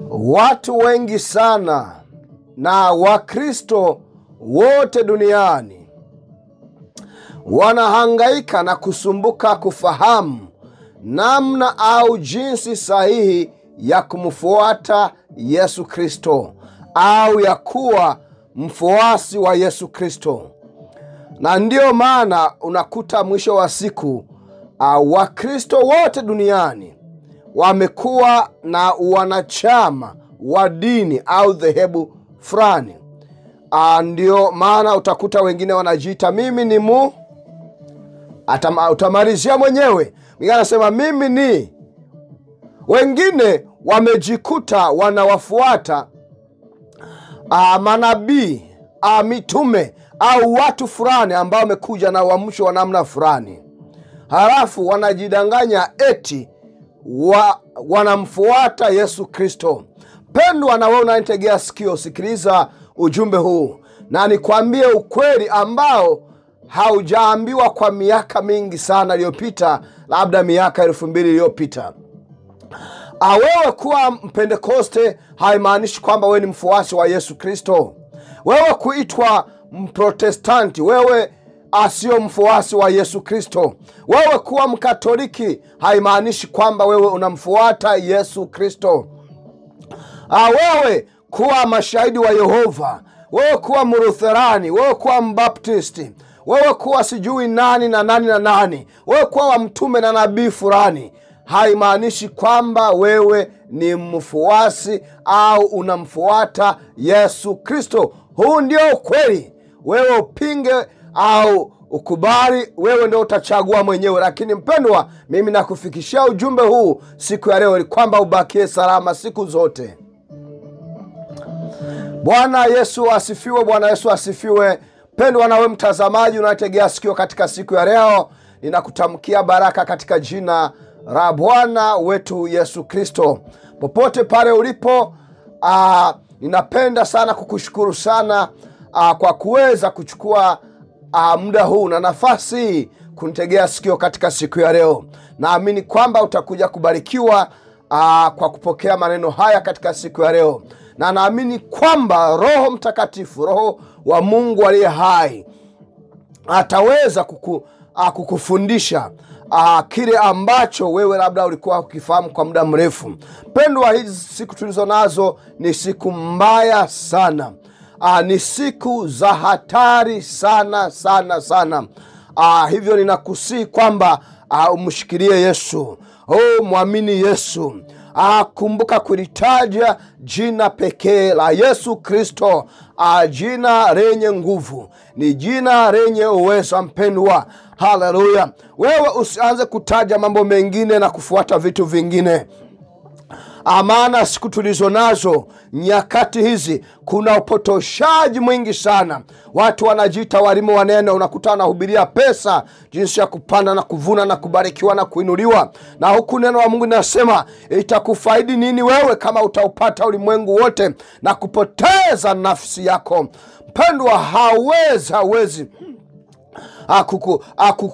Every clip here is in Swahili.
Watu wengi sana na Wakristo wote duniani wanahangaika na kusumbuka kufahamu namna au jinsi sahihi ya kumfuata Yesu Kristo au ya kuwa mfuasi wa Yesu Kristo. Na ndio maana unakuta mwisho wa siku Wakristo wote duniani wamekuwa na wanachama wa dini au dhehebu fulani. Ndio maana utakuta wengine wanajiita mimi ni utamalizia mwenyewe. Mwingine anasema mimi ni. Wengine wamejikuta wanawafuata manabii, mitume au watu fulani ambao wamekuja na uamsho wa namna fulani. Halafu wanajidanganya eti wanamfuata Yesu Kristo. Pendwa, na wewe unanitegea sikio, sikiliza ujumbe huu na nikwambie ukweli ambao haujaambiwa kwa miaka mingi sana iliyopita, labda miaka 2000 iliyopita. Wewe kuwa Mpentekoste haimaanishi kwamba wewe ni mfuasi wa Yesu Kristo. Wewe kuitwa Mprotestanti, wewe sio mfuasi wa Yesu Kristo. Wewe kuwa Mkatoliki haimaanishi kwamba wewe unamfuata Yesu Kristo. Wewe kuwa Mashahidi wa Yehova, wewe kuwa Mlutherani, wewe kuwa Mbaptisti, wewe kuwa sijui nani na nani na nani, wewe kuwa wa mtume na nabii fulani, haimaanishi kwamba wewe ni mfuasi au unamfuata Yesu Kristo. Huu ndio ukweli. Wewe upinge au ukubali, wewe ndio utachagua mwenyewe. Lakini mpendwa, mimi nakufikishia ujumbe huu siku ya leo ili kwamba ubakie salama siku zote. Bwana Yesu asifiwe, Bwana Yesu asifiwe. Pendwa, na wewe mtazamaji unategea sikio katika siku ya leo, ninakutamkia baraka katika jina la Bwana wetu Yesu Kristo. Popote pale ulipo, ninapenda sana kukushukuru sana kwa kuweza kuchukua muda huu na nafasi kunitegea sikio katika siku ya leo. Naamini kwamba utakuja kubarikiwa kwa kupokea maneno haya katika siku ya leo. Na naamini kwamba Roho Mtakatifu, Roho wa Mungu aliye hai, ataweza kukufundisha kile ambacho wewe labda ulikuwa ukifahamu kwa muda mrefu. Pendwa, hizi siku tulizo nazo ni siku mbaya sana. Ni siku za hatari sana sana sana. Hivyo ninakusihi kwamba umshikilie Yesu. Muamini Yesu. Kumbuka kulitaja jina pekee la Yesu Kristo. Jina lenye nguvu, ni jina lenye uwezo. Mpendwa, haleluya. Wewe usianze kutaja mambo mengine na kufuata vitu vingine. Maana siku tulizo nazo, nyakati hizi, kuna upotoshaji mwingi sana. Watu wanajiita walimu wa neno, unakuta wanahubiria pesa, jinsi ya kupanda na kuvuna na kubarikiwa na kuinuliwa. Na huku neno wa Mungu linasema itakufaidi nini wewe kama utaupata ulimwengu wote na kupoteza nafsi yako. Mpendwa, hawezi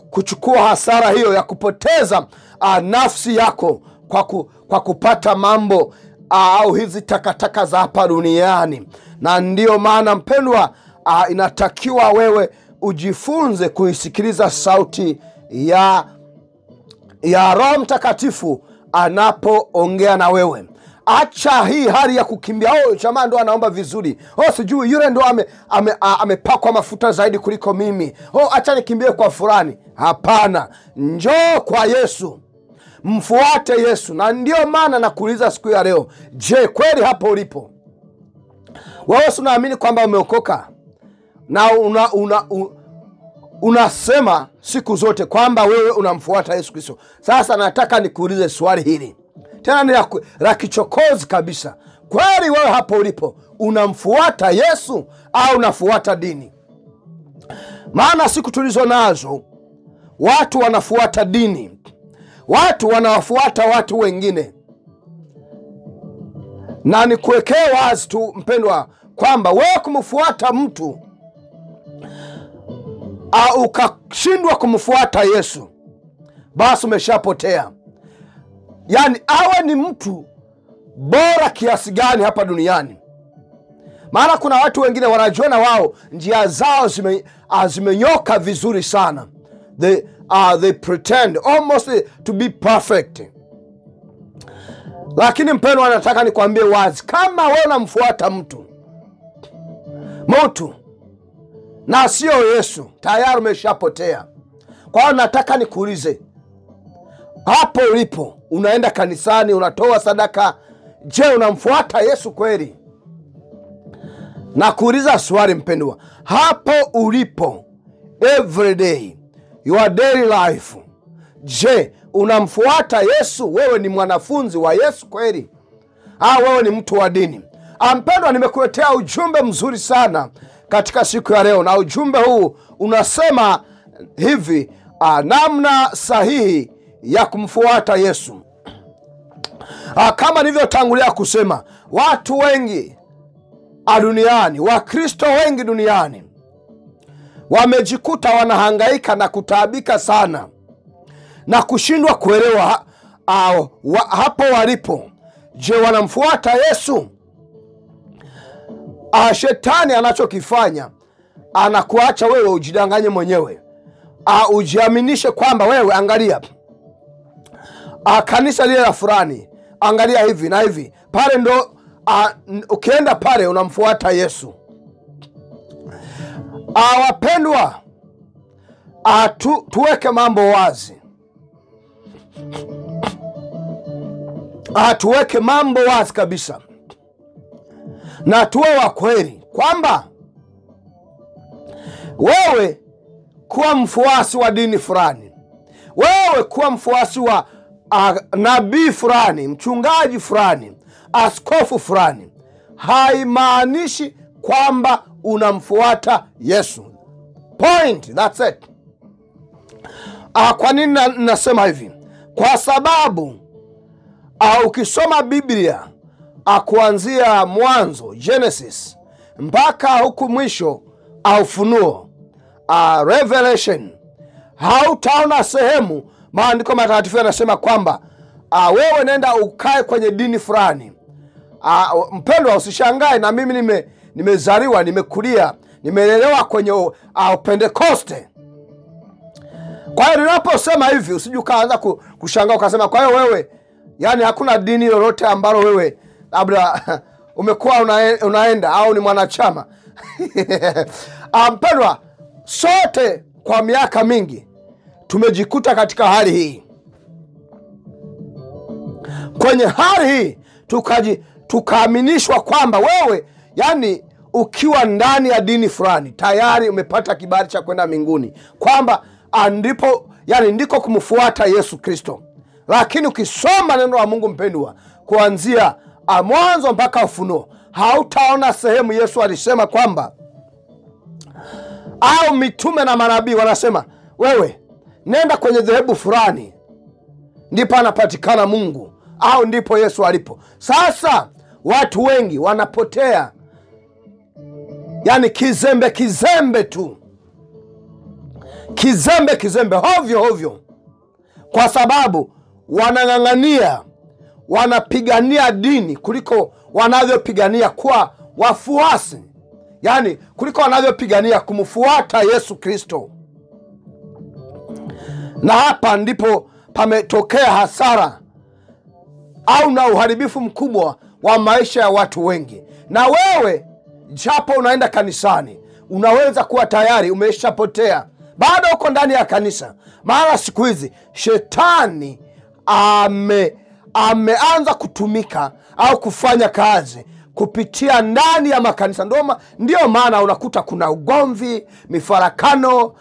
kuchukua hasara hiyo ya kupoteza nafsi yako kwa kupata mambo au hizi takataka za hapa duniani. Na ndio maana mpendwa, inatakiwa wewe ujifunze kuisikiliza sauti ya Roho Mtakatifu anapoongea na wewe. Acha hii hali ya kukimbia. Jamaa ndo anaomba vizuri. Sijui yule ndo amepakwa mafuta zaidi kuliko mimi. Acha nikimbie kwa fulani. Hapana, njoo kwa Yesu. Mfuate Yesu. Na ndio maana nakuuliza siku ya leo, je, kweli hapo ulipo wewe unaamini kwamba umeokoka na unasema siku zote kwamba wewe unamfuata Yesu Kristo? Sasa nataka nikuulize swali hili tena, ni la kichokozi kabisa. Kweli wewe hapo ulipo unamfuata Yesu au unafuata dini? Maana siku tulizo nazo watu wanafuata dini, watu wanawafuata watu wengine. Na nikuwekee wazi tu mpendwa kwamba wewe kumfuata mtu ukashindwa kumfuata Yesu, basi umeshapotea. yani awe ni mtu bora kiasi gani hapa duniani. Maana kuna watu wengine wanajiona wao njia zao zimenyoka vizuri sana. They pretend almost to be perfect. Lakini mpendwa, anataka nikwambie wazi, kama wewe unamfuata mtu na sio Yesu, tayari umeshapotea. Kwa hiyo nataka nikuulize, hapo ulipo, unaenda kanisani, unatoa sadaka, je, unamfuata Yesu kweli? Na kuuliza swali mpendwa, hapo ulipo, every day, your daily life, je, unamfuata Yesu? Wewe ni mwanafunzi wa Yesu kweli? Wewe ni mtu wa dini? Mpendwa, nimekuletea ujumbe mzuri sana katika siku ya leo, na ujumbe huu unasema hivi, namna sahihi ya kumfuata Yesu. Kama nilivyotangulia kusema, watu wengi duniani, Wakristo wengi duniani, wamejikuta wanahangaika na kutaabika sana na kushindwa kuelewa hapo walipo. Je, wanamfuata Yesu? Shetani anachokifanya, anakuacha wewe ujidanganye mwenyewe, ujiaminishe kwamba wewe, angalia kanisa lile la fulani, angalia hivi na hivi, pale ndo ukienda pale unamfuata Yesu. Wapendwa, tuweke mambo wazi. Tuweke mambo wazi kabisa, na tuwe wa kweli kwamba wewe kuwa mfuasi wa dini fulani, wewe kuwa mfuasi wa nabii fulani, mchungaji fulani, askofu fulani, haimaanishi kwamba unamfuata Yesu. Point, that's it. Kwa nini nasema hivi? Kwa sababu ukisoma Biblia kuanzia Mwanzo, Genesis, mpaka huku mwisho Ufunuo, Revelation, hautaona sehemu maandiko matakatifu yanasema kwamba wewe nenda ukae kwenye dini fulani. Mpendwa, usishangae, na mimi nimezaliwa, nimekulia, nimelelewa kwenye Pentecoste. Kwa hiyo ninaposema hivi, usije ukaanza kushangaa ukasema, kwa hiyo wewe, yani hakuna dini lolote ambalo wewe labda umekuwa unaenda au ni mwanachama. Mpendwa, sote kwa miaka mingi tumejikuta katika hali hii. Kwenye hali hii tukaaminishwa kwamba wewe, yani ukiwa ndani ya dini fulani, tayari umepata kibali cha kwenda mbinguni, kwamba ndiko kumfuata Yesu Kristo. Lakini ukisoma neno la Mungu mpendwa, kuanzia Mwanzo mpaka Ufunuo, hautaona sehemu Yesu alisema kwamba, au mitume na manabii wanasema, wewe nenda kwenye dhehebu fulani, ndipo anapatikana Mungu, au ndipo Yesu alipo. Sasa watu wengi wanapotea, yani kizembe tu, kizembe hovyo, kwa sababu wanang'ang'ania, wanapigania dini kuliko wanavyopigania kwa wafuasi, yani kuliko wanavyopigania kumfuata Yesu Kristo. Na hapa ndipo pametokea hasara au na uharibifu mkubwa wa maisha ya watu wengi. Na wewe, japo unaenda kanisani, unaweza kuwa tayari umeshapotea, bado uko ndani ya kanisa. Maana siku hizi shetani ameanza kutumika au kufanya kazi kupitia ndani ya makanisa. Ndio maana unakuta kuna ugomvi, mifarakano,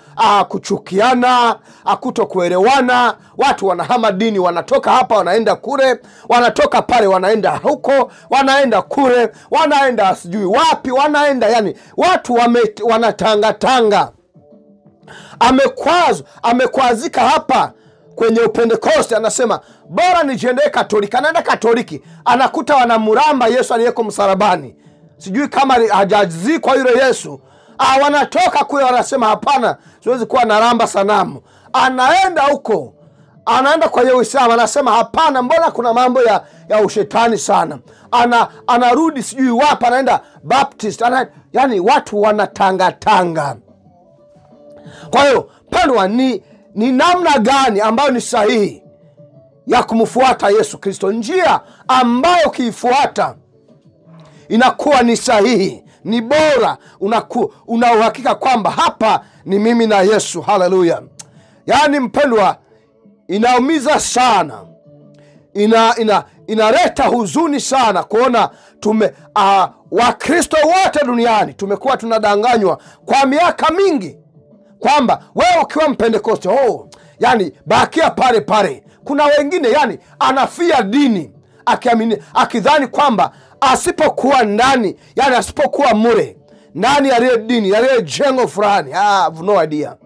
kuchukiana, kutokuelewana. Watu wanahama dini, wanatoka hapa wanaenda kule, wanatoka pale wanaenda huko, wanaenda kule, wanaenda sijui wapi, wanaenda, yani watu wanatangatanga. Amekwazika hapa kwenye Pentecoste, anasema bora nijiendee Katoliki. Anaenda Katoliki, anakuta wanamuramba Yesu aliyeko msalabani, sijui kama hajazikwa yule Yesu. Wanatoka kule wanasema hapana, siwezi kuwa naramba sanamu. Anaenda huko, anaenda kwenye Uislamu, anasema hapana, mbona kuna mambo ya ushetani sana. Anarudi sijui wapi, anaenda Baptist, yani watu wanatangatanga. Kwa hiyo pendwa, ni namna gani ambayo ni sahihi ya kumfuata Yesu Kristo? Njia ambayo ukiifuata inakuwa ni sahihi, ni bora, una uhakika kwamba hapa ni mimi na Yesu. Haleluya! Yani mpendwa, inaumiza sana, inaleta huzuni sana kuona Wakristo wote duniani tumekuwa tunadanganywa kwa miaka mingi kwamba wewe ukiwa Mpentekoste, yani bakia pale pale. Kuna wengine yani anafia dini akidhani kwamba asipokuwa ndani, yani asipokuwa mure ndani ya dini ya jengo fulani, have no idea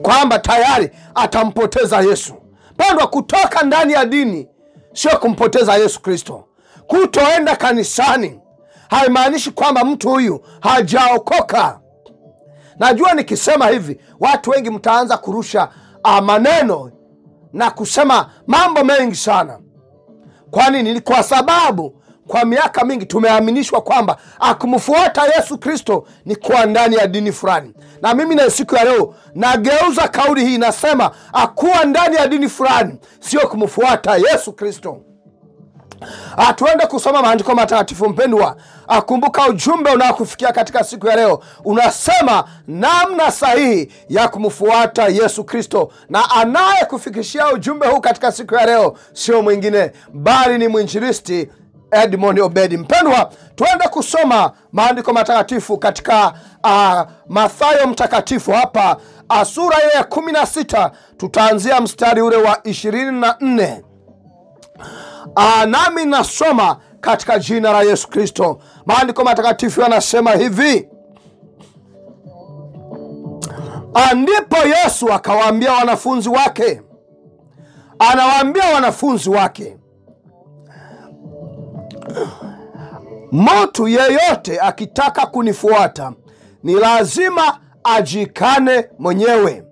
kwamba tayari atampoteza Yesu. Pendwa, kutoka ndani ya dini sio kumpoteza Yesu Kristo. Kutoenda kanisani haimaanishi kwamba mtu huyu hajaokoka. Najua nikisema hivi watu wengi mtaanza kurusha maneno na kusema mambo mengi sana. Kwa nini? Ni kwa sababu kwa miaka mingi tumeaminishwa kwamba kumfuata Yesu Kristo ni kuwa ndani ya dini fulani. Na mimi na siku ya leo nageuza kauli hii, nasema kuwa ndani ya dini fulani sio kumfuata Yesu Kristo. Tuende kusoma maandiko matakatifu mpendwa. Kumbuka ujumbe unaokufikia katika siku ya leo unasema namna sahihi ya kumfuata Yesu Kristo, na anayekufikishia ujumbe huu katika siku ya leo sio mwingine bali ni mwinjilisti Edmond Obedi. Mpendwa, tuende kusoma maandiko matakatifu katika Mathayo mtakatifu hapa sura ya 16, tutaanzia mstari ule wa 24. Nami nasoma katika jina la Yesu Kristo. Maandiko matakatifu yanasema hivi: ndipo Yesu akawaambia wanafunzi wake, anawaambia wanafunzi wake, mtu yeyote akitaka kunifuata ni lazima ajikane mwenyewe,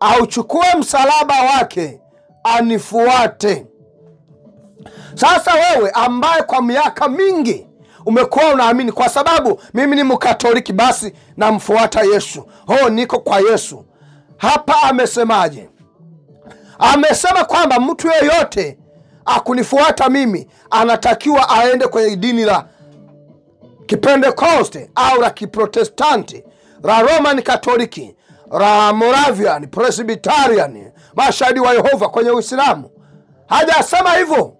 auchukue msalaba wake anifuate. Sasa wewe ambaye kwa miaka mingi umekuwa unaamini kwa sababu mimi ni Mkatoliki basi namfuata Yesu, niko kwa Yesu. Hapa amesemaje? Amesema kwamba mtu yeyote akunifuata mimi anatakiwa aende kwenye dini la Kipentekoste au la Kiprotestanti, la Roman Katoliki, la Moravian, Presbyterian, Mashahidi wa Yehova kwenye Uislamu. Hajasema hivyo.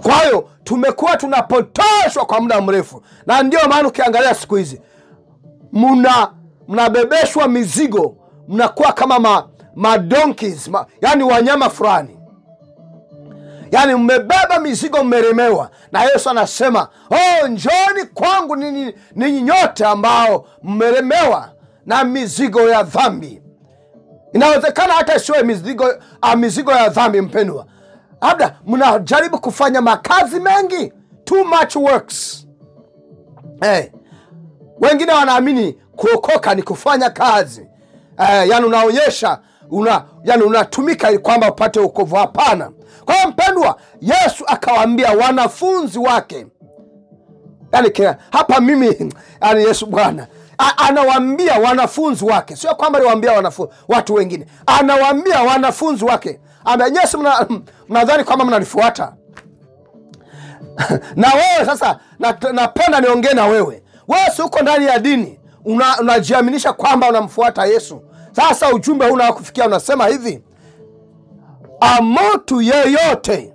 Kwa hiyo tumekuwa tunapotoshwa kwa muda mrefu, na ndio maana ukiangalia siku hizi mnabebeshwa mizigo, mnakuwa kama donkeys, yani wanyama fulani. Yani mmebeba mizigo, mmeremewa. Na Yesu anasema njoni kwangu ninyi nyote ambao mmeremewa na mizigo ya dhambi. Inawezekana hata siwe mizigo ya dhambi mpendwa, labda mnajaribu kufanya makazi mengi, too much works. Wengine wanaamini kuokoka ni kufanya kazi, yani unaonyesha unatumika ili kwamba upate wokovu. Hapana. Kwa hiyo mpendwa, Yesu akawaambia wanafunzi wake, yani hapa mimi, yani Yesu Bwana anawaambia wanafunzi wake, sio kwamba aliwaambia watu wengine. Anawaambia wanafunzi wake, Yesu, mnadhani kwamba mnanifuata na wewe sasa napenda niongee na wewe. Wewe uko ndani ya dini, unajiaminisha kwamba unamfuata Yesu. Sasa ujumbe huu unakufikia, unasema hivi: mtu yeyote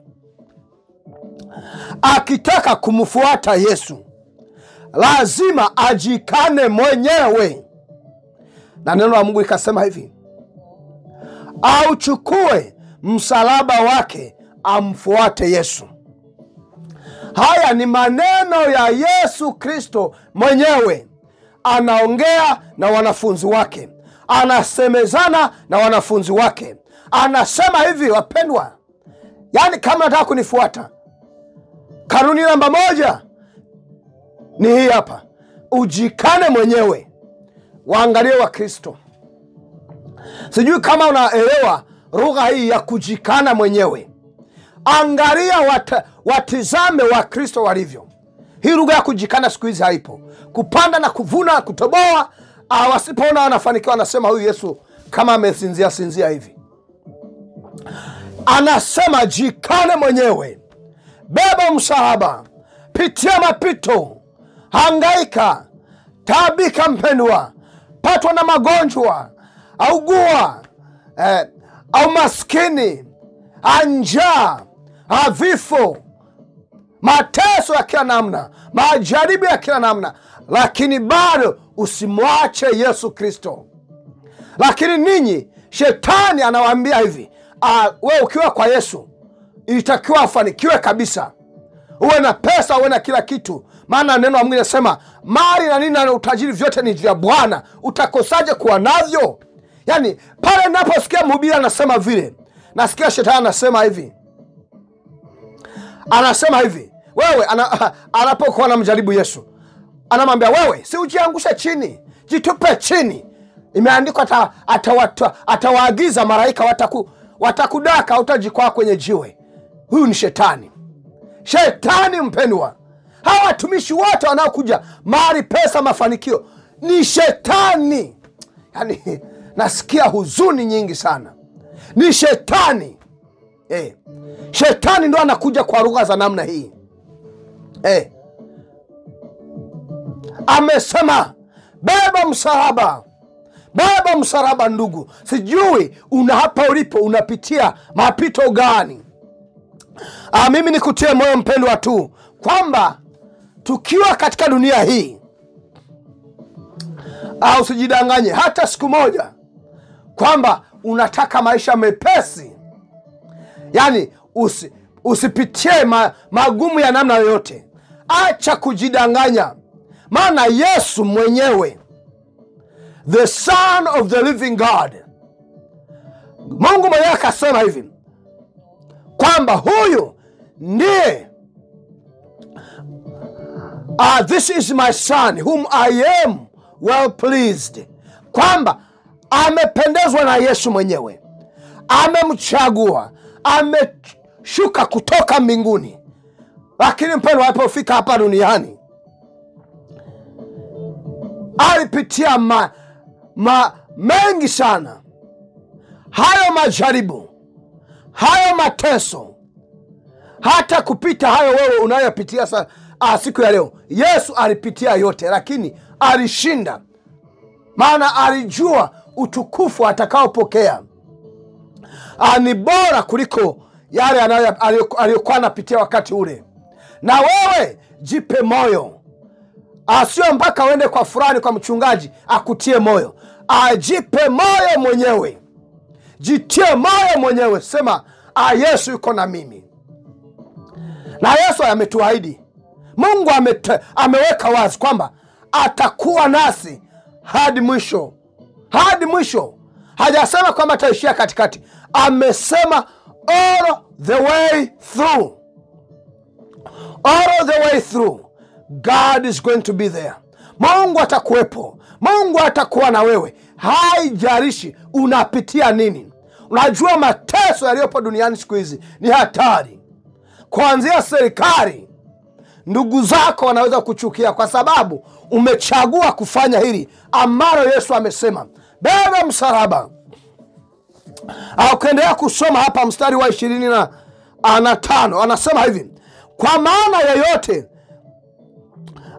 akitaka kumfuata Yesu lazima ajikane mwenyewe. Na neno la Mungu ikasema hivi: auchukue msalaba wake amfuate Yesu. Haya ni maneno ya Yesu Kristo mwenyewe, anaongea na wanafunzi wake, anasemezana na wanafunzi wake. Anasema hivi, wapendwa, yani kama nataka kunifuata, kanuni namba 1 ni hii hapa: ujikane mwenyewe. Waangalie wa Kristo, Sijui kama unaelewa lugha hii ya kujikana mwenyewe. Angalia watizame wa Kristo walivyo. Hii lugha ya kujikana siku hizi haipo. Kupanda na kuvuna, kutoboa, wasipoona wanafanikiwa wanasema huyu Yesu kama amesinzia hivi. Anasema jikane mwenyewe. Beba msalaba. Pitia mapito. Hangaika. Taabika mpendwa. Patwa na magonjwa. Augua. Au maskini. Njaa. Vifo. Mateso ya kila namna. Majaribu ya kila namna. Lakini bado usimwache Yesu Kristo. Lakini ninyi, shetani anawaambia hivi, wewe ukiwa kwa Yesu ilitakiwa afanikiwe kabisa. Uwe na pesa, uwe na kila kitu. Maana neno la Mungu linasema mali na nini na utajiri vyote ni vya Bwana. Utakosaje kuwa navyo? Yaani pale ninaposikia mhubiri anasema vile, nasikia shetani anasema hivi. Anasema hivi, wewe anapokuwa anamjaribu Yesu, anamwambia wewe, si ujiangushe chini, jitupe chini. Imeandikwa atawaagiza malaika watakudaka, utajikwaa kwenye jiwe. Huyu ni shetani. Shetani mpendwa. Hawa watumishi wote wanaokuja mali, pesa, mafanikio ni shetani. Yaani nasikia huzuni nyingi sana. Ni shetani. Shetani ndo anakuja kwa lugha za namna hii. Amesema beba msalaba. Beba msalaba ndugu. Sijui hapa ulipo unapitia mapito gani. Mimi nikutie moyo mpendwa tu kwamba tukiwa katika dunia hii, usijidanganye hata siku moja kwamba unataka maisha mepesi. Yaani usipitie magumu ya namna yoyote. Acha kujidanganya. Maana Yesu mwenyewe, the Son of the living God, Mungu mwenyewe akasema hivi kwamba huyu ndiye this is my son whom I am well pleased. Kwamba amependezwa na Yesu mwenyewe. Amemchagua. Ameshuka kutoka mbinguni. Lakini mpendwa, alipofika hapa duniani alipitia mengi sana. Hayo majaribu, hayo mateso, hata kupita hayo wewe unayopitia siku ya leo, Yesu alipitia yote, lakini alishinda. Maana alijua utukufu atakaopokea ni bora kuliko yale aliyokuwa anapitia wakati ule. Na wewe jipe moyo. Sio mpaka uende kwa fulani, kwa mchungaji akutie moyo. Jipe moyo mwenyewe. Jitie moyo mwenyewe. Sema Yesu yuko na mimi. Na Yesu ametuahidi. Mungu ameweka wazi kwamba atakuwa nasi hadi mwisho. Hadi mwisho. Hajasema kwamba ataishia katikati. Amesema all the way through. All the way through. God is going to be there. Mungu atakuwepo. Mungu atakuwa na wewe. Haijalishi unapitia nini. Unajua mateso yaliyopo duniani siku hizi ni hatari. Kuanzia serikali, ndugu zako wanaweza kuchukia kwa sababu umechagua kufanya hili ambalo Yesu amesema. Beba msalaba. Ukiendelea kusoma hapa mstari wa 25 anasema hivi, kwa maana yeyote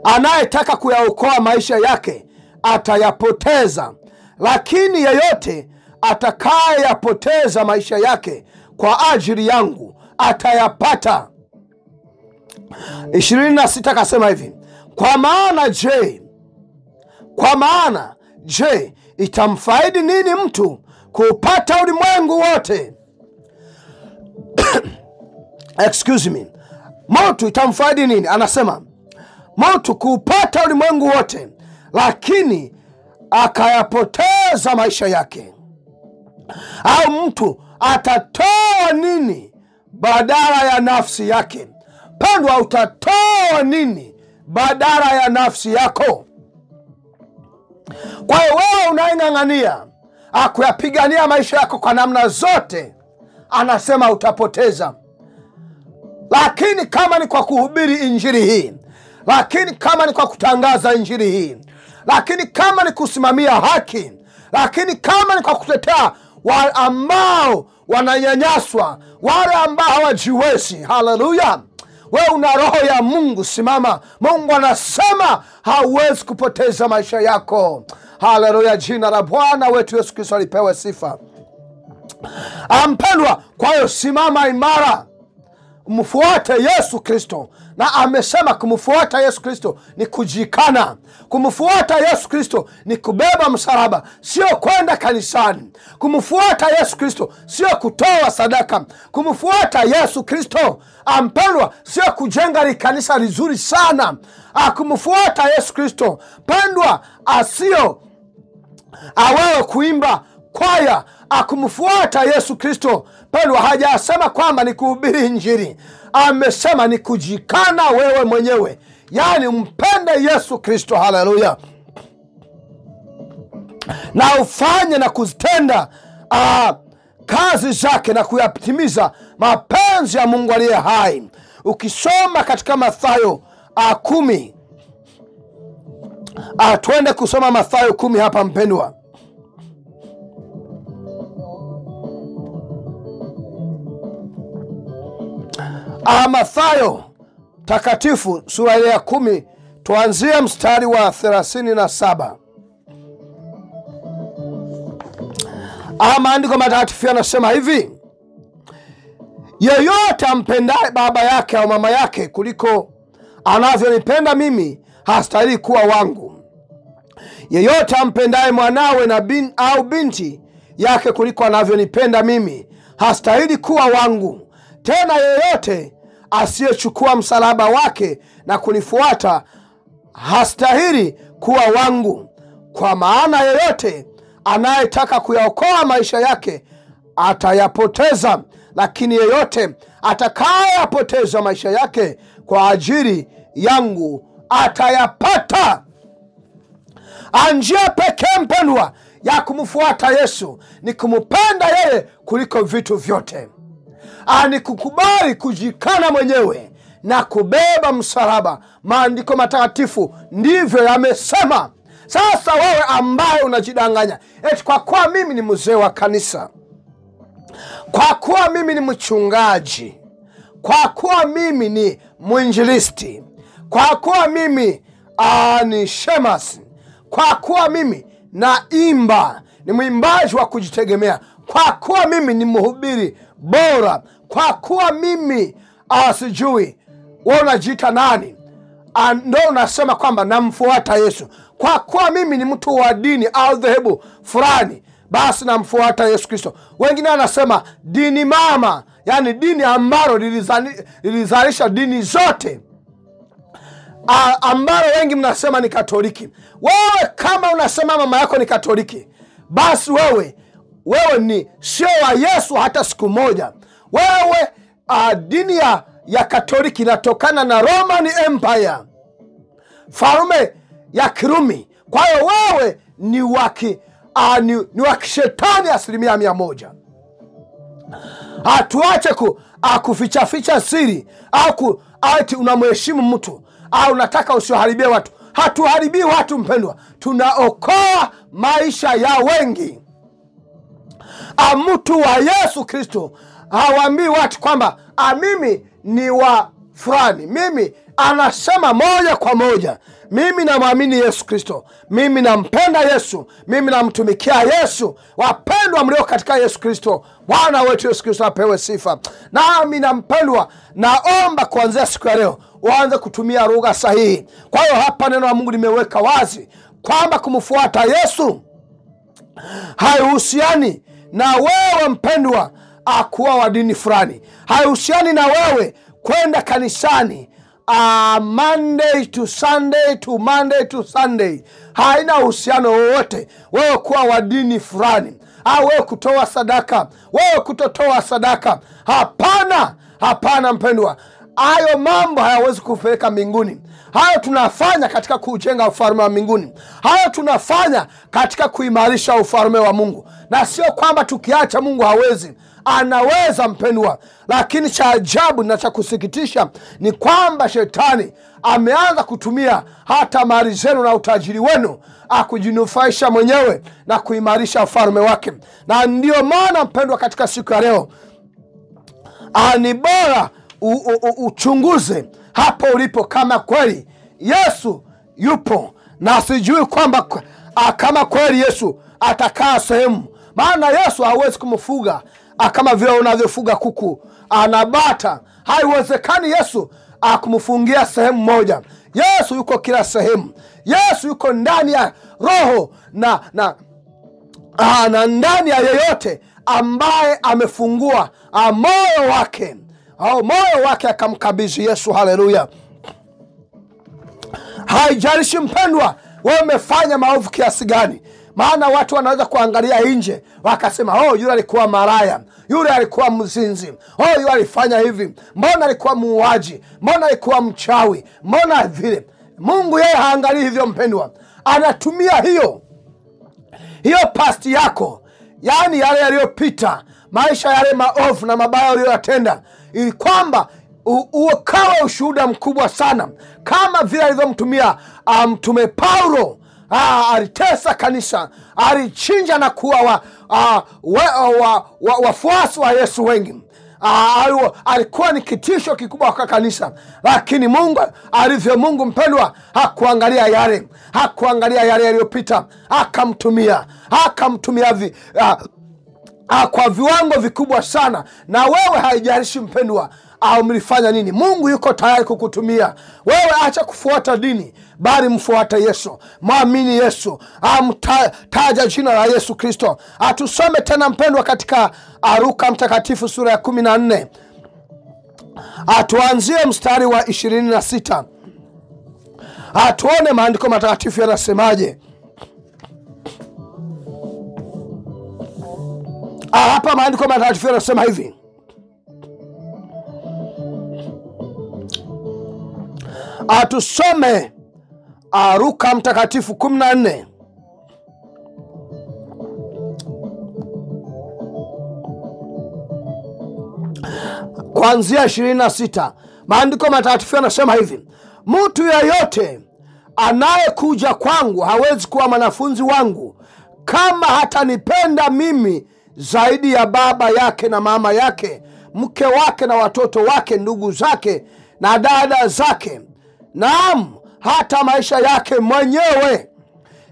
anayetaka kuyaokoa maisha yake atayapoteza, lakini yeyote atakayeyapoteza maisha yake kwa ajili yangu atayapata. 26 akasema hivi, kwa maana je itamfaidi nini mtu kupata ulimwengu wote? Excuse me. Mtu itamfaidi nini? Anasema mtu kupata ulimwengu wote lakini akayapoteza maisha yake. Au mtu atatoa nini badala ya nafsi yake? Pendwa, utatoa nini badala ya nafsi yako? Kwa hiyo wewe unaing'ang'ania kuyapigania maisha yako kwa namna zote, anasema utapoteza. Lakini kama ni kwa kuhubiri injili hii, lakini kama ni kwa kutangaza injili hii, lakini kama ni kusimamia haki, lakini kama ni kwa kutetea wale ambao wananyanyaswa, wale ambao hawajiwezi, haleluya, wewe una roho ya Mungu, simama. Mungu anasema hauwezi kupoteza maisha yako. Haleluya, jina la Bwana wetu Yesu Kristo lipewe sifa. Mpendwa, kwa hiyo simama imara, mfuate Yesu Kristo. Na amesema kumfuata Yesu Kristo ni kujikana. Kumfuata Yesu Kristo ni kubeba msalaba, sio kwenda kanisani. Kumfuata Yesu Kristo sio kutoa sadaka. Kumfuata Yesu Kristo, mpendwa, sio kujenga kanisa lizuri sana. Kumfuata Yesu Kristo, pendwa, asio awewe kuimba kwaya. Kumfuata Yesu Kristo, pendwa, hajasema kwamba ni kuhubiri injili. Amesema ni kujikana wewe mwenyewe, yani mpende Yesu Kristo, haleluya, na ufanye na kuzitenda kazi zake na kuyatimiza mapenzi ya Mungu aliye hai. Ukisoma katika Mathayo 10, twende kusoma Mathayo 10 hapa mpendwa. Mathayo takatifu sura ya 10, tuanzie mstari wa 37. Maandiko matakatifu yanasema hivi: yeyote ampendaye baba yake au mama yake kuliko anavyonipenda mimi hastahili kuwa wangu. Yeyote ampendaye mwanawe na au binti yake kuliko anavyonipenda mimi hastahili kuwa wangu. Tena yeyote asiyechukua msalaba wake na kunifuata hastahili kuwa wangu. Kwa maana yeyote anayetaka kuyaokoa maisha yake atayapoteza, lakini yeyote atakayapoteza maisha yake kwa ajili yangu atayapata. Njia pekee mpendwa ya kumfuata Yesu ni kumpenda yeye kuliko vitu vyote. Ni kukubali kujikana mwenyewe na kubeba msalaba. Maandiko matakatifu ndivyo yamesema. Sasa wewe ambaye unajidanganya eti kwa kuwa mimi ni mzee wa kanisa, kwa kuwa mimi ni mchungaji, kwa kuwa mimi ni mwinjilisti, kwa kuwa mimi ni shemasi, kwa kuwa mimi naimba, ni mwimbaji wa kujitegemea, kwa kuwa mimi ni mhubiri bora, kwa kuwa mimi sijui wewe unajiita nani, ndio unasema kwamba namfuata Yesu. Kwa kuwa mimi ni mtu wa dini au dhehebu fulani, basi namfuata Yesu Kristo. Wengine wanasema dini mama, yani dini ambalo lilizalisha dini zote, ambalo wengi mnasema ni Katoliki. Wewe kama unasema mama yako ni Katoliki, basi wewe ni sio wa Yesu hata siku moja. Wewe dini ya Katoliki inatokana na Roman Empire, falme ya Kirumi. Kwa hiyo wewe ni wa kishetani 100%. Hatuache kuficha siri au ati unamheshimu mtu au unataka usiharibie watu. Hatuharibii watu mpendwa, tunaokoa maisha ya wengi. Mtu wa Yesu Kristo hawaambii watu kwamba mimi ni wa fulani. Mimi anasema moja kwa moja, mimi namwamini Yesu Kristo, mimi nampenda Yesu, mimi namtumikia Yesu. Wapendwa mlio katika Yesu Kristo, Bwana wetu Yesu Kristo apewe sifa. Nami nampendwa, naomba kuanzia siku ya leo uanze kutumia lugha sahihi. Kwa hiyo hapa neno la Mungu limeweka wazi kwamba kumfuata Yesu haihusiani na wewe mpendwa kuwa wa dini fulani. Haihusiani na wewe kwenda kanisani Monday to Sunday to Monday to Sunday. Haina uhusiano wowote wewe kuwa wa dini fulani au wewe kutoa sadaka, wewe kutotoa sadaka. Hapana mpendwa. hayo mambo hayawezi kupeleka mbinguni. Hayo tunafanya katika kujenga ufalme wa mbinguni. Hayo tunafanya katika kuimarisha ufalme wa Mungu. Na sio kwamba tukiacha Mungu hawezi. Anaweza mpendwa. Lakini cha ajabu na cha kusikitisha ni kwamba shetani ameanza kutumia hata mali zenu na utajiri wenu akujinufaisha mwenyewe na kuimarisha ufalme wake. Na ndio maana mpendwa, katika siku ya leo ni bora uchunguze hapo ulipo kama kweli Yesu yupo. Na sijui kwamba kama kweli Yesu atakaa sehemu. Maana Yesu hawezi kumfuga kama vile unavyofuga kuku na bata. Haiwezekani Yesu kumfungia sehemu moja. Yesu yuko kila sehemu. Yesu yuko ndani ya roho na ndani ya yeyote ambaye amefungua moyo wake. Moyo wake akamkabidhi Yesu. Haleluya. Haijalishi mpendwa wewe umefanya maovu kiasi gani. Maana watu wanaweza kuangalia nje wakasema, yule alikuwa maraya, yule alikuwa mzinzi, yule alifanya hivi, mbona alikuwa muuaji, mbona alikuwa mchawi, mbona vile. Mungu yeye haangalii hivyo mpendwa. Anatumia hiyo past yako, yani yale yaliyopita, maisha yale maovu na mabaya uliyotenda, ili kwamba ukawa ushuhuda mkubwa sana, kama vile alivyomtumia mtume Paulo. Alitesa kanisa, alichinja na kuwa wafuasi wa Yesu wengi. Alikuwa ni kitisho kikubwa kwa kanisa. Lakini Mungu alivyo Mungu mpendwa, hakuangalia yale yaliyopita. Akamtumia kwa viwango vikubwa sana. Na wewe haijalishi mpendwa mlifanya nini, Mungu yuko tayari kukutumia wewe. Acha kufuata dini, bali mfuate Yesu. Muamini Yesu, taja jina la Yesu Kristo. Atusome tena mpendwa katika Luka mtakatifu sura ya 14. Atuanzie mstari wa 26. Atuone maandiko matakatifu yanasemaje. Hapa maandiko matakatifu yanasema hivi. Atusome Luka mtakatifu 14 kuanzia 26. Maandiko matakatifu yanasema hivi: mtu yeyote anayekuja kwangu hawezi kuwa mwanafunzi wangu kama hatanipenda mimi zaidi ya baba yake na mama yake, mke wake na watoto wake, ndugu zake na dada zake, naam, hata maisha yake mwenyewe.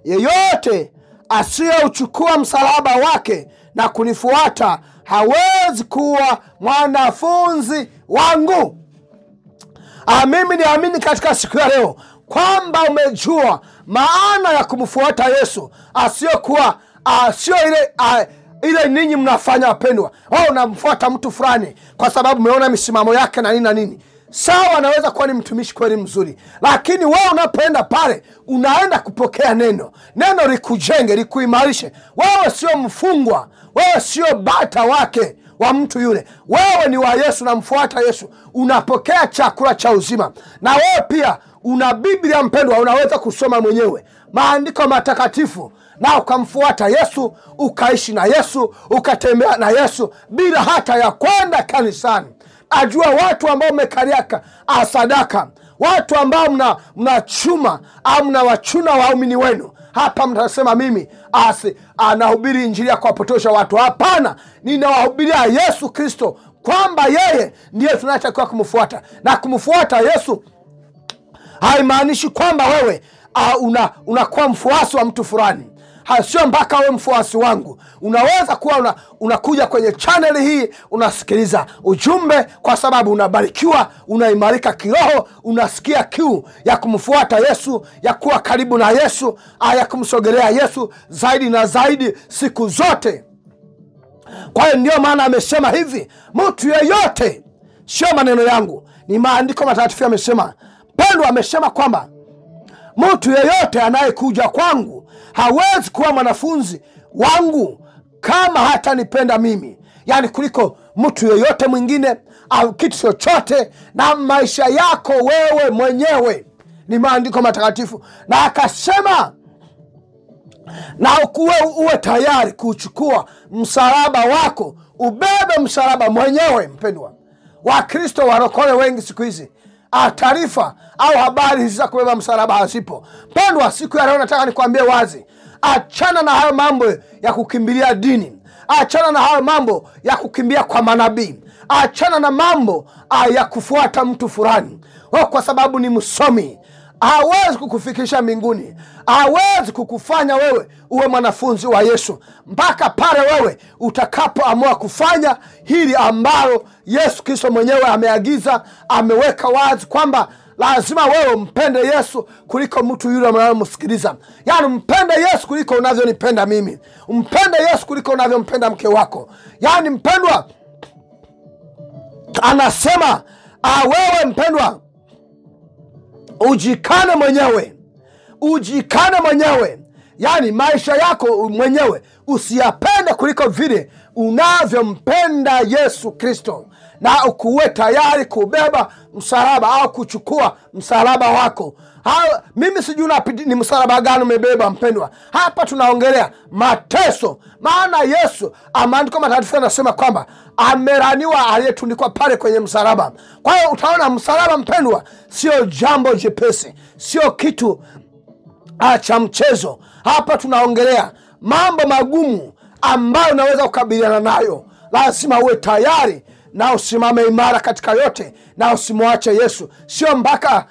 Yeyote asiyeuchukua msalaba wake na kunifuata hawezi kuwa mwanafunzi wangu. Mimi niamini katika siku ya leo kwamba umejua maana ya kumfuata Yesu. Sio ile ninyi mnafanya wapendwa. Unamfuata mtu fulani kwa sababu umeona misimamo yake na nini na nini. Sawa, anaweza kuwa ni mtumishi kweli mzuri, lakini wewe unapoenda pale unaenda kupokea neno likujenge, likuimarishe. Wewe sio mfungwa, wewe sio bata wake wa mtu yule. Wewe ni wa Yesu, namfuata Yesu, unapokea chakula cha uzima. Na wewe pia una Biblia mpendwa, unaweza kusoma mwenyewe maandiko matakatifu na ukamfuata Yesu, ukaishi na Yesu, ukatembea na Yesu bila hata ya kwenda kanisani. Ajua watu ambao mmekariaka sadaka, watu ambao mnachuma au mnawachuna waumini wenu. Hapa mtasema mimi anahubiri injili ya kuwapotosha watu. Hapana, ninawahubiria Yesu Kristo, kwamba yeye ndiye tunatakiwa kumfuata. Na kumfuata Yesu haimaanishi kwamba wewe unakuwa mfuasi wa mtu fulani. Sio mpaka wewe mfuasi wangu. Unaweza kuwa unakuja kwenye channel hii unasikiliza ujumbe kwa sababu unabarikiwa, unaimarika kiroho, unasikia kiu ya kumfuata Yesu, ya kuwa karibu na Yesu, ya kumsogelea Yesu zaidi na zaidi siku zote. Kwa hiyo ndio maana amesema hivi, mtu yeyote, sio maneno yangu, ni maandiko matakatifu yamesema. Pedro amesema kwamba mtu yeyote anayekuja kwangu hawezi kuwa mwanafunzi wangu kama hata nipenda mimi. Yani kuliko mtu yeyote mwingine au kitu chochote, na maisha yako wewe mwenyewe. Ni maandiko matakatifu. Na akasema na uwe tayari kuchukua msalaba wako, ubebe msalaba mwenyewe. Mpendwa, Wakristo warokole wengi siku hizi taarifa au habari hizi za kubeba msalaba hazipo. Mpendwa, siku ya leo nataka nikwambie wazi, achana na hayo mambo ya kukimbilia dini. Achana na hayo mambo ya kukimbia kwa manabii. Achana na mambo ya kufuata mtu fulani kwa sababu ni msomi. Hawezi kukufikisha mbinguni. Hawezi kukufanya wewe uwe mwanafunzi wa Yesu mpaka pale wewe utakapoamua kufanya hili ambalo Yesu Kristo mwenyewe ameagiza, ameweka wazi kwamba lazima wewe mpende Yesu kuliko mtu yule unayemsikiliza. Yaani mpende Yesu kuliko unavyonipenda mimi. Mpende Yesu kuliko unavyompenda mke wako. Yaani mpendwa, anasema wewe mpendwa, ujikane mwenyewe. Ujikane mwenyewe. Yaani maisha yako mwenyewe usiyapende kuliko vile unavyompenda Yesu Kristo, na ukuwe tayari kubeba msalaba au kuchukua msalaba wako. Mimi sijui ni msalaba gani umebeba mpendwa. Hapa tunaongelea mateso. Maana Yesu, maandiko matakatifu yanasema kwamba amelaniwa aliyetundikwa pale kwenye msalaba. Kwa hiyo utaona msalaba mpendwa sio jambo jepesi, sio kitu cha mchezo. Hapa tunaongelea mambo magumu ambayo unaweza kukabiliana nayo. Lazima uwe tayari na usimame imara katika yote, na usimwache Yesu. Sio mpaka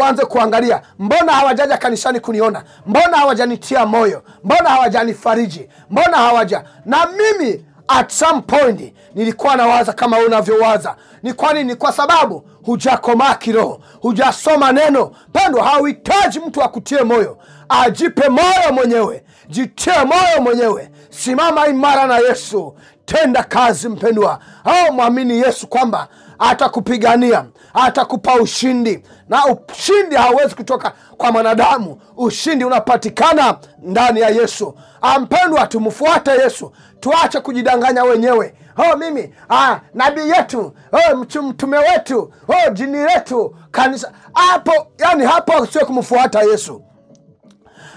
uanze kuangalia, mbona hawajaja kanisani kuniona, mbona hawajanitia moyo, mbona hawajanifariji, mbona hawaja. Na mimi at some point nilikuwa nawaza kama unavyowaza. Ni kwa nini? Kwa sababu hujakomaa kiroho, hujasoma neno. Pendwa, hauhitaji mtu akutie moyo. Ajipe moyo mwenyewe, jitie moyo mwenyewe. Simama imara na Yesu, tenda kazi mpendwa. Mwamini Yesu kwamba atakupigania, atakupa ushindi. Na ushindi hauwezi kutoka kwa mwanadamu. Ushindi unapatikana ndani ya Yesu. Mpendwa, tumfuate Yesu. Tuache kujidanganya wenyewe. Mimi nabii yetu, mtume wetu, jini letu, kanisa. Hapo sio kumfuata Yesu.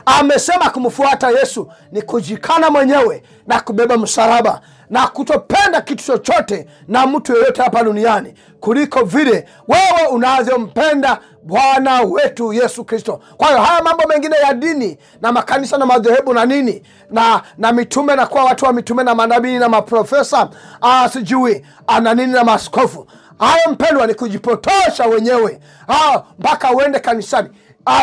Amesema kumfuata Yesu ni kujikana mwenyewe na kubeba msalaba na kutopenda kitu chochote na mtu yeyote hapa duniani kuliko vile wewe unavyompenda Bwana wetu Yesu Kristo. Kwa hiyo haya mambo mengine ya dini na makanisa na madhehebu na nini na mitume na kwa watu wa mitume na manabii na maprofesa sijui ana nini na maaskofu, hayo mpendwa ni kujipotosha wenyewe. Mpaka uende kanisani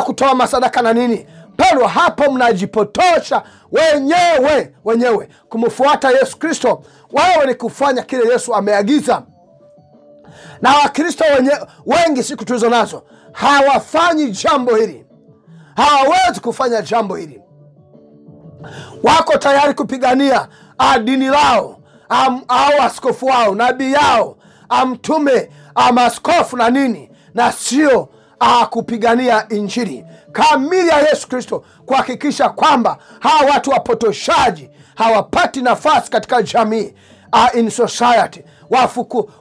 kutoa masadaka na nini. Pendwa, hapo mnajipotosha wenyewe. Kumfuata Yesu Kristo wewe ni kufanya kile Yesu ameagiza. Na Wakristo wengi siku tulizo nazo hawafanyi jambo hili. Hawawezi kufanya jambo hili. Wako tayari kupigania dini lao, au askofu wao, nabii yao, mtume, maaskofu na nini, na sio kupigania injili kamili ya Yesu Kristo, kuhakikisha kwamba hawa watu wapotoshaji hawapati nafasi katika jamii, in society.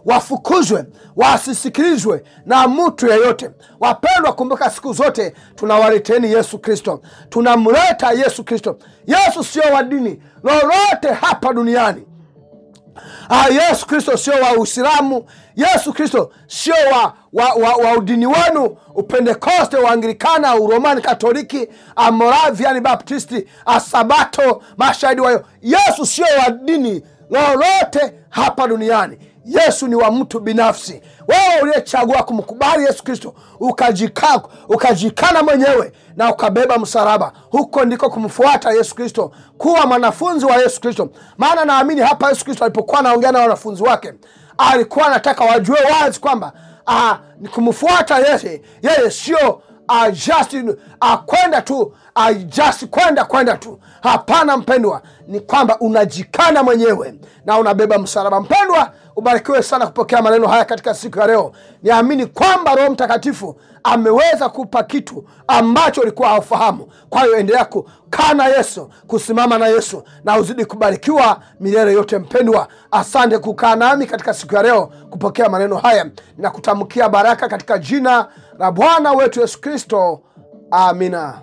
Wafukuzwe, wasisikilizwe na mtu yeyote. Wapendwa, kumbuka siku zote tunawaleteni Yesu Kristo. Tunamleta Yesu Kristo. Yesu sio wa dini lolote hapa duniani. Yesu Kristo sio wa Uislamu. Yesu Kristo sio wa udini wenu, Upentekoste, wa Anglikana, Uromani Katoliki, Moravian Baptisti, Sabato, Mashahidi wa Yesu sio wa dini lolote hapa duniani. Yesu ni wa mtu binafsi. Wewe uliyechagua kumkubali Yesu Kristo, ukajikana mwenyewe na ukabeba msalaba, huko ndiko kumfuata Yesu Kristo, kuwa mwanafunzi wa Yesu Kristo. Maana naamini hapa Yesu Kristo alipokuwa anaongea na wanafunzi wake, alikuwa anataka wajue wazi kwamba ni kumfuata yeye sio just kwenda tu, just kwenda tu. Hapana mpendwa, ni kwamba unajikana mwenyewe na unabeba msalaba. Mpendwa, Ubarikiwe sana kupokea maneno haya katika siku ya leo. Niamini kwamba Roho Mtakatifu ameweza kupa kitu ambacho ulikuwa haufahamu. Kwa hiyo endelea kukaa na Yesu, kusimama na Yesu, na uzidi kubarikiwa milele yote. Mpendwa, asante kukaa nami katika siku ya leo kupokea maneno haya. Ninakutamkia baraka katika jina la Bwana wetu Yesu Kristo. Amina.